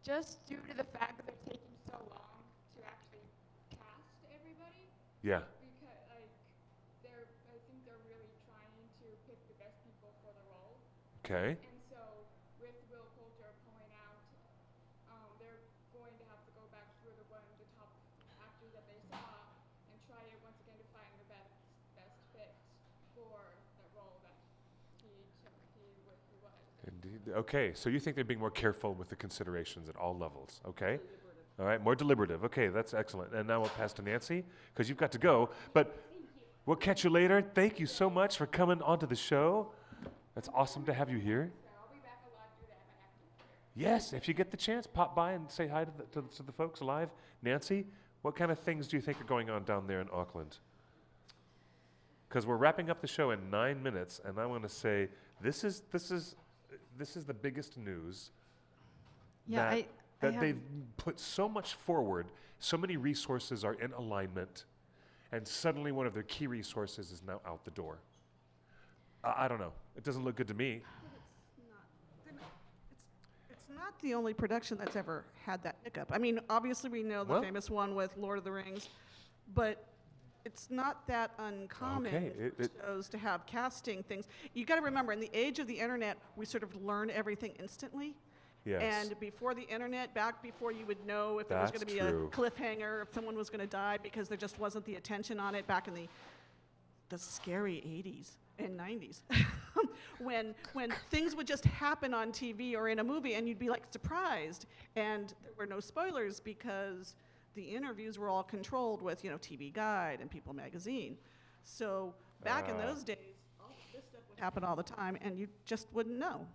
just due to the fact that they're taking so long to actually cast everybody, Yeah. because I think they're really trying to pick the best people for the role. Okay. And so, with Will Poulter pulling out, they're going to have to go back through the top actors that they saw and try it once again to find the best fit for the role that he was. Indeed. Okay. So you think they're being more careful with the considerations at all levels? Okay. All right. More deliberative. Okay. That's excellent. And now we'll pass to Nancy because you've got to go. But we'll catch you later. Thank you so much for coming onto the show. That's awesome to have you here. I'll be back a lot due to my acting career. Yes, if you get the chance, pop by and say hi to the folks live. Nancy, what kind of things do you think are going on down there in Auckland? Because we're wrapping up the show in 9 minutes, and I want to say this is the biggest news. Yeah, that, I that have- they've put so much forward, so many resources are in alignment, and suddenly one of their key resources is now out the door. I don't know. It doesn't look good to me. It's not the only production that's ever had that hiccup. I mean, obviously we know the Well- famous one with Lord of the Rings, but it's not that uncommon Okay, for shows to have casting things. You got to remember, in the age of the internet, we sort of learn everything instantly. Yes. And before the internet, back before you would know if there was going to That's be true. a cliffhanger, if someone was going to die, because there just wasn't the attention on it back in the scary 80s and 90s, when things would just happen on TV or in a movie, and you'd be like surprised, and there were no spoilers because the interviews were all controlled with TV Guide and People Magazine. So back in those days, all this stuff would happen all the time, and you just wouldn't know.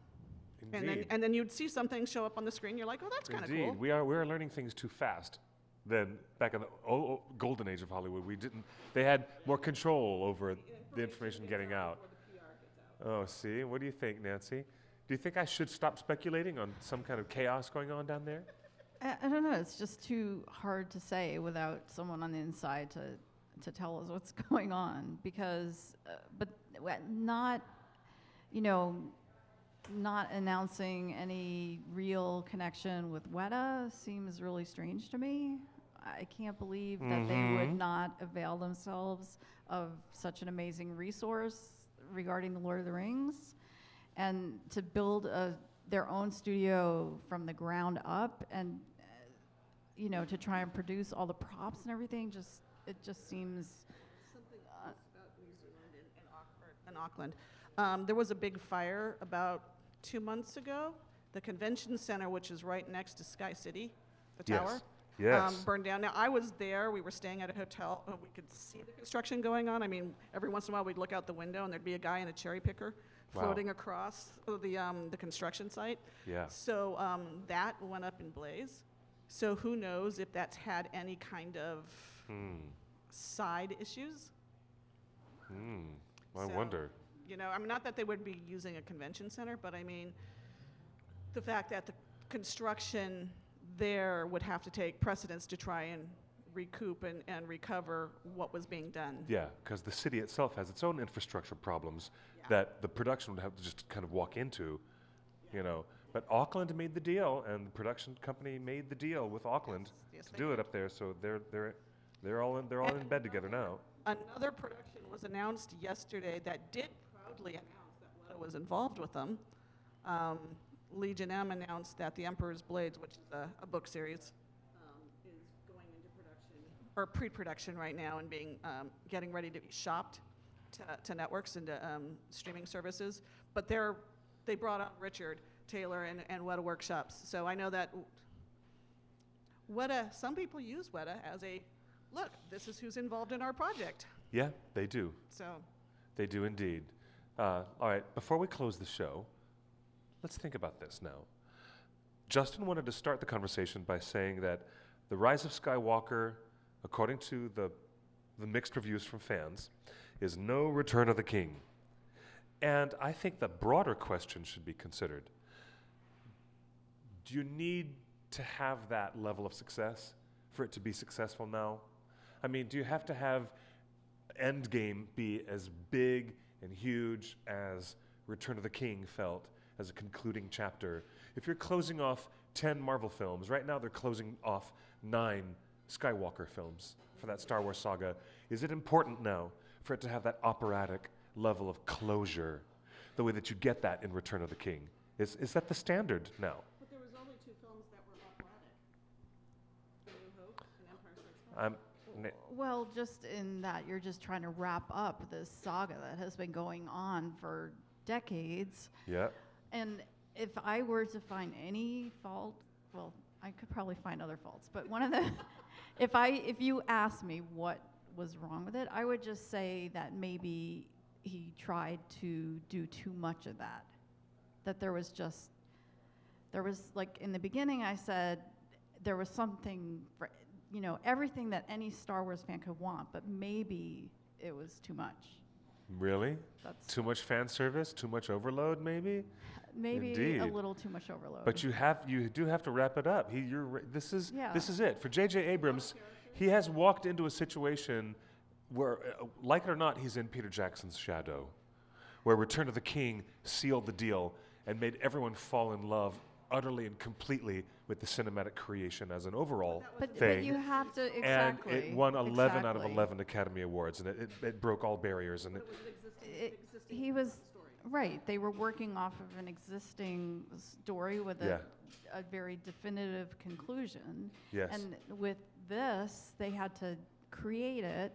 Indeed. And then you'd see something show up on the screen. You're like, oh, that's kind of Indeed, cool. we are learning things too fast. Than back in the golden age of Hollywood, we didn't. They had more control over the information getting out. Oh, see, what do you think, Nancy? Do you think I should stop speculating on some kind of chaos going on down there? I don't know. It's just too hard to say without someone on the inside to tell us what's going on. Because, but not, not announcing any real connection with Weta seems really strange to me. I can't believe that they would not avail themselves of such an amazing resource regarding the Lord of the Rings, and to build their own studio from the ground up, and to try and produce all the props and everything. It just seems Something else about New Zealand and Auckland. There was a big fire about 2 months ago. The convention center, which is right next to Sky City, the tower, Yes. burned down. Now, I was there. We were staying at a hotel. We could see the construction going on. I mean, every once in a while, we'd look out the window, and there'd be a guy in a cherry picker Wow. floating across the construction site. Yeah. So that went up in blaze. So who knows if that's had any kind of side issues. I So, wonder. I mean, not that they would be using a convention center, but I mean, the fact that the construction there would have to take precedence to try and recoup and recover what was being done. Yeah, because the city itself has its own infrastructure problems Yeah. that the production would have to just kind of walk into, But Auckland made the deal, and the production company made the deal with Auckland Yes, to they do it up there. So they're all in bed together now. Another production was announced yesterday that did proudly announce that Weta was involved with them. Legion M announced that The Emperor's Blades, which is a book series, is going into production, or pre-production right now, and getting ready to be shopped to networks and to streaming services. But they brought out Richard Taylor and Weta Workshops. So I know that Weta, some people use Weta as a, look, this is who's involved in our project. Yeah, they do. So They do indeed. All right, before we close the show, let's think about this now. Justin wanted to start the conversation by saying that The Rise of Skywalker, according to the mixed reviews from fans, is no Return of the King. And I think the broader question should be considered. Do you need to have that level of success for it to be successful now? I mean, do you have to have Endgame be as big and huge as Return of the King felt as a concluding chapter? If you're closing off 10 Marvel films, right now they're closing off 9 Skywalker films for that Star Wars saga. Is it important now for it to have that operatic level of closure, the way that you get that in Return of the King? Is that the standard now? But there was only 2 films that were operatic. A New Hope and Empire Strikes Back. Well, just in that you're just trying to wrap up this saga that has been going on for decades. Yeah. And if I were to find any fault, well, I could probably find other faults, but one of the, if you asked me what was wrong with it, I would just say that maybe he tried to do too much of that. That there was like in the beginning I said there was something for, everything that any Star Wars fan could want, but maybe it was too much. Really? That's Too much fan service? Too much overload, maybe? maybe Indeed. a little too much overload. But you do have to wrap it up. This is it for J.J. Abrams. He has walked into a situation where, like it or not, he's in Peter Jackson's shadow, where Return of the King sealed the deal and made everyone fall in love utterly and completely with the cinematic creation as an overall But thing. you have to exactly. And it won 11 out of exactly. 11 Academy Awards, and it broke all barriers. And He was right. They were working off of an existing story with a very definitive conclusion. Yes. And with this, they had to create it.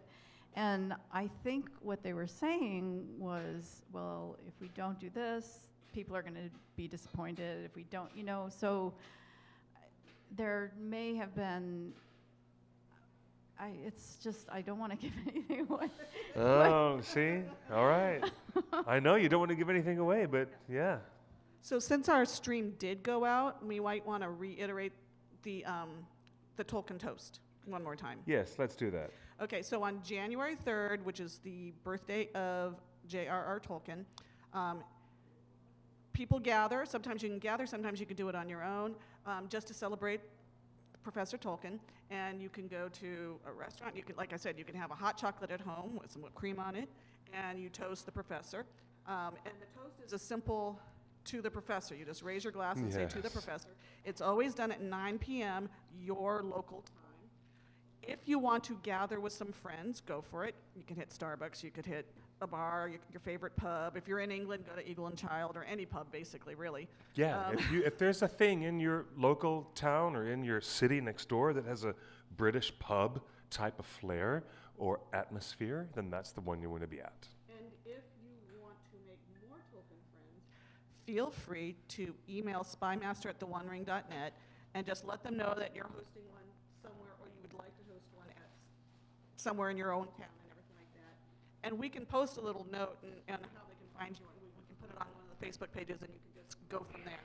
And I think what they were saying was, well, if we don't do this, people are going to be disappointed. If we don't, so there may have been. It's just I don't want to give anything away. oh, see, all right. I know you don't want to give anything away, but yeah. So since our stream did go out, we might want to reiterate the Tolkien toast one more time. Yes, let's do that. Okay, so on January 3rd, which is the birthday of J.R.R. Tolkien, people gather. Sometimes you can gather, sometimes you can do it on your own, just to celebrate Professor Tolkien. And you can go to a restaurant. You can, like I said, you can have a hot chocolate at home with some whipped cream on it, and you toast the professor. And the toast is a simple to the professor. You just raise your glass and say to the professor. It's always done at 9 p.m. your local time. If you want to gather with some friends, go for it. You can hit Starbucks, you could hit a bar, your favorite pub. If you're in England, go to Eagle and Child, or any pub, basically, really. Yeah, if there's a thing in your local town or in your city next door that has a British pub type of flair or atmosphere, then that's the one you want to be at. And if you want to make more Tolkien friends, feel free to email spymaster@theonering.net and just let them know that you're hosting one somewhere, or you would like to host one at somewhere in your own town and everything like that. And we can post a little note on how they can find you, and we can put it on one of the Facebook pages, and you can just go from there.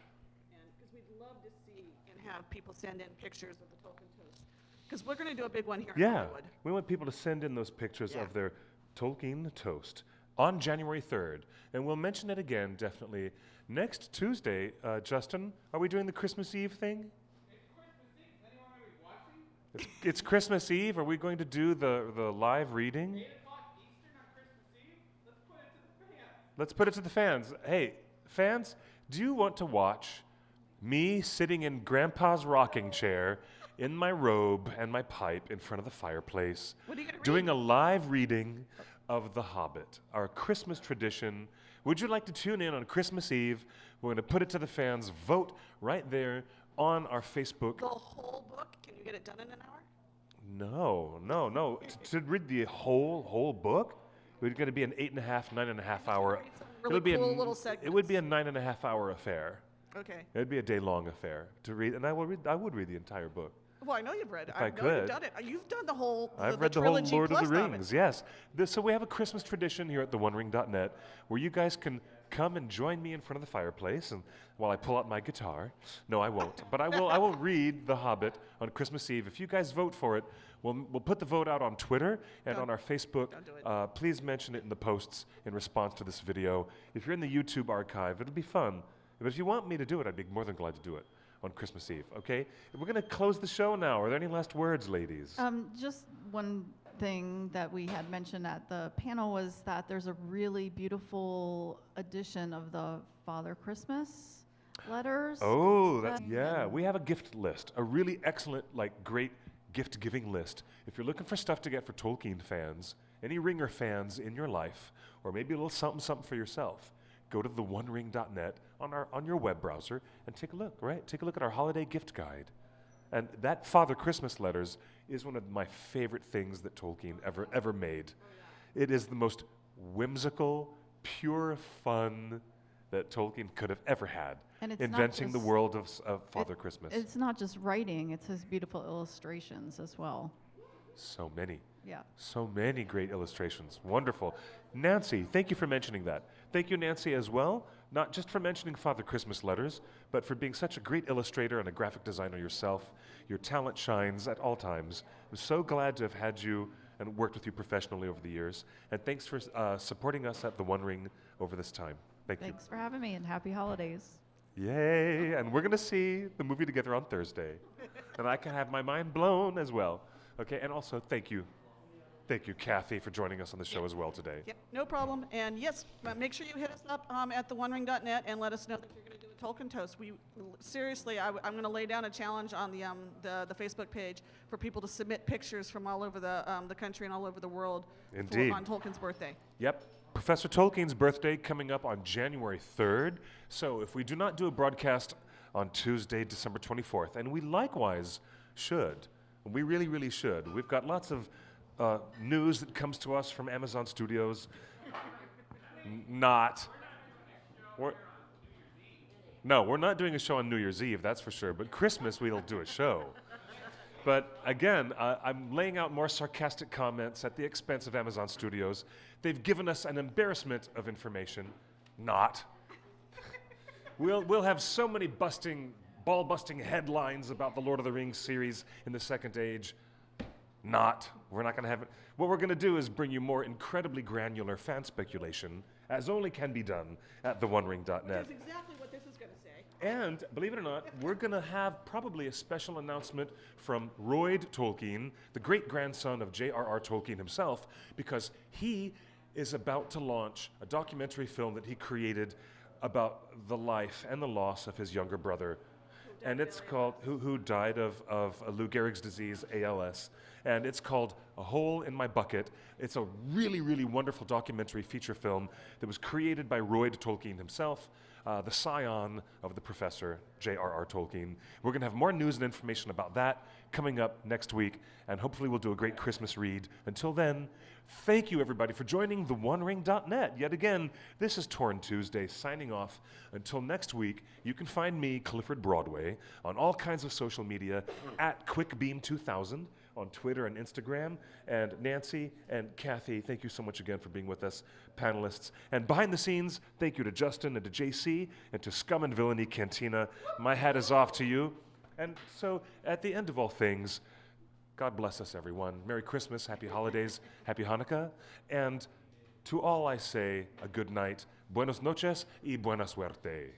And because we'd love to see and have people send in pictures of the Tolkien toast, because we're going to do a big one here in Hollywood. We want people to send in those pictures Yeah. of their Tolkien toast on January 3rd. And we'll mention it again, definitely, next Tuesday. Justin, are we doing the Christmas Eve thing? It's Christmas Eve. Is anyone going to be watching? It's Christmas Eve. Are we going to do the live reading? 8 o'clock Eastern on Christmas Eve? Let's put it to the fans. Let's put it to the fans. Hey, fans, do you want to watch me sitting in Grandpa's rocking chair in my robe and my pipe in front of the fireplace, What are you gonna doing read? a live reading of The Hobbit, our Christmas tradition? Would you like to tune in on Christmas Eve? We're going to put it to the fans. Vote right there on our Facebook. The whole book, can you get it done in an hour? No. To read the whole book, it's going to be an 8.5, 9.5 hour. read some really cool little It would be a segments. 9.5 hour affair. Okay. It'd be a day-long affair to read, and I would read the entire book. Well, I know you've read it. If I know could. you've done it. You've done the whole I've read the whole trilogy Lord of the plus it. Rings, yes. So we have a Christmas tradition here at theonering.net where you guys can come and join me in front of the fireplace, and while I pull out my guitar. No, I won't. But I will read The Hobbit on Christmas Eve. If you guys vote for it, we'll put the vote out on Twitter and Don't- on our Facebook. don't do it. Please mention it in the posts in response to this video. If you're in the YouTube archive, it'll be fun. But if you want me to do it, I'd be more than glad to do it. on Christmas Eve, okay? We're going to close the show now. Are there any last words, ladies? Just one thing that we had mentioned at the panel was that there's a really beautiful edition of the Father Christmas letters. Oh, yeah. We have a gift list, a really excellent, great gift-giving list. If you're looking for stuff to get for Tolkien fans, any Ringer fans in your life, or maybe a little something for yourself, go to theonering.net on your web browser and take a look, right? Take a look at our holiday gift guide. And that Father Christmas letters is one of my favorite things that Tolkien ever made. It is the most whimsical, pure fun that Tolkien could have ever had, And it's inventing the world of Father Christmas. It's not just writing, it's his beautiful illustrations as well. So many. Yeah. So many great illustrations. Wonderful. Nancy, thank you for mentioning that. Thank you, Nancy, as well, not just for mentioning Father Christmas letters, but for being such a great illustrator and a graphic designer yourself. Your talent shines at all times. I'm so glad to have had you and worked with you professionally over the years. And thanks for supporting us at The One Ring over this time. Thank you. Thanks for having me, and happy holidays. Yay! And we're going to see the movie together on Thursday. And I can have my mind blown as well. Okay, and also thank you. Thank you, Kathy, for joining us on the show as well today. Yep, no problem. And yes, make sure you hit us up at theonering.net and let us know that you're going to do a Tolkien toast. Seriously, I'm going to lay down a challenge on the Facebook page for people to submit pictures from all over the country and all over the world on Tolkien's birthday. Yep. Professor Tolkien's birthday coming up on January 3rd. So if we do not do a broadcast on Tuesday, December 24th, and we likewise should, we really, really should. We've got lots of news that comes to us from Amazon Studios. We're not doing a show on New Year's Eve, that's for sure. But Christmas, we'll do a show. But again, I'm laying out more sarcastic comments at the expense of Amazon Studios. They've given us an embarrassment of information. Not. We'll have so many ball-busting headlines about the Lord of the Rings series in the Second Age. Not. We're not going to have it. What we're going to do is bring you more incredibly granular fan speculation, as only can be done at theonering.net. That's exactly what this is going to say. And, believe it or not, we're going to have probably a special announcement from Royd Tolkien, the great-grandson of J.R.R. Tolkien himself, because he is about to launch a documentary film that he created about the life and the loss of his younger brother. And it's called, who died of Lou Gehrig's disease, ALS. And it's called A Hole in My Bucket. It's a really, really wonderful documentary feature film that was created by Royd Tolkien himself, the scion of the professor, J.R.R. Tolkien. We're going to have more news and information about that coming up next week, and hopefully we'll do a great Christmas read. Until then, thank you, everybody, for joining theonering.net. Yet again, this is Torn Tuesday, signing off. Until next week, you can find me, Clifford Broadway, on all kinds of social media, at QuickBeam2000, on Twitter and Instagram. And Nancy and Kathy, thank you so much again for being with us, panelists. And behind the scenes, thank you to Justin and to JC and to Scum and Villainy Cantina. My hat is off to you. And so, at the end of all things, God bless us, everyone. Merry Christmas, Happy Holidays, Happy Hanukkah. And to all I say, a good night, buenos noches y buena suerte.